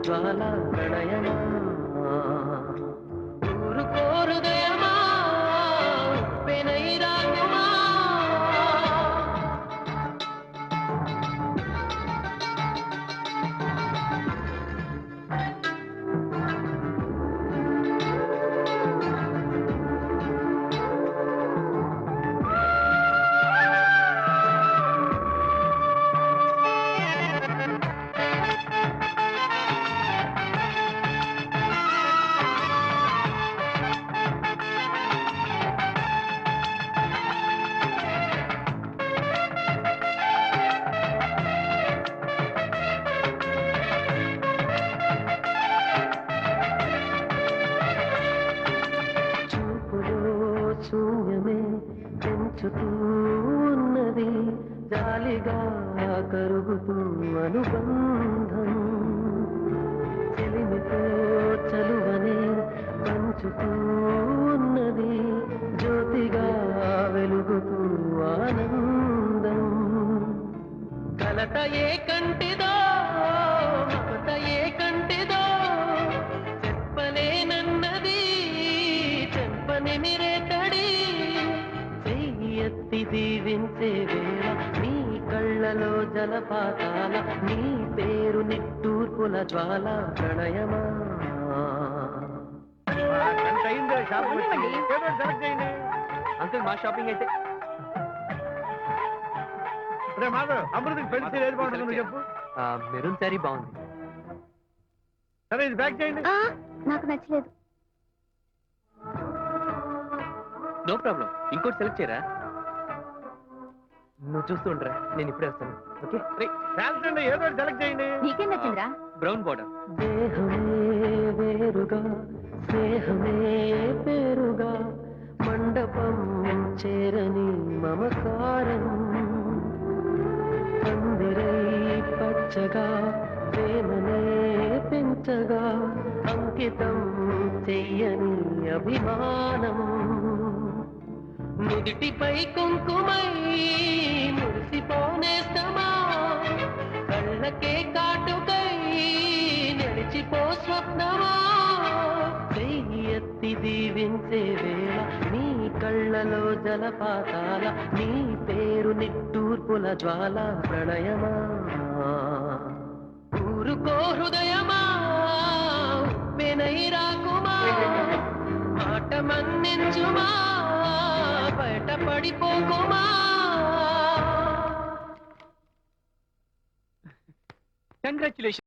జ్వాల ప్రణయమా ఊరుకో హృదయమా పెనై రాకుమా శూన్యమే పెంచుతూ ఉన్నది జాలిగా కరుగుతూ అనుబంధం చెలిమితో చలువనే పంచుతూ ఉన్నది జ్యోతిగా వెలుగుతూ ఆనందం కలత ఏ కంటిదో మమత ఏ కంటిదో చెప్పలేనన్నది చెప్పని మిరేతడి చెయ్యెత్తి దీవించే వేళ నీ కళ్ళలో జలపాతాల నీ పేరు నిట్టూర్పుల జ్వాల ప్రణయమా అంకుల్ మా షాపింగ్ అయితే అమృతకి పెళ్లి ఏది బాగుంటుంది చెప్పు. మెరూన్ శారీ బాగుంది. సరే ఇది ప్యాక్ చేయండి. నాకు నచ్చలేదు. నో ప్రాబ్లం, ఇంకోటి సెలెక్ట్ చేయరా? నువ్వు చూస్తూ ఉండరా, నేను ఇప్పుడే వస్తాను. ఓకే ఫ్యాన్సీ ఏదో సెలెక్ట్ చేయండి. నీకేం నచ్చిందిరా? Brown border. దేహమే వేరుగా స్నేహమే పేరుగా మండపం చేరని మమకారం పందిరై పచ్చగా ప్రేమనే పెంచగా అంకితం చెయ్యని అభిమానం నుదిటిపై కుంకుమై మురిసిపోనేస్తమా కళ్ళకే కాటుకై నడిచిపో స్వప్నమా చెయ్యెత్తి దీవించే వేళ నీ కళ్ళలో జలపాతాల నీ పేరు నిట్టూర్పుల జ్వాల ప్రణయమా ఊరుకో హృదయమా పెనై రాకుమా మాట మన్నించుమా బయట పడిపోకుమా. కంగ్రాచులేషన్.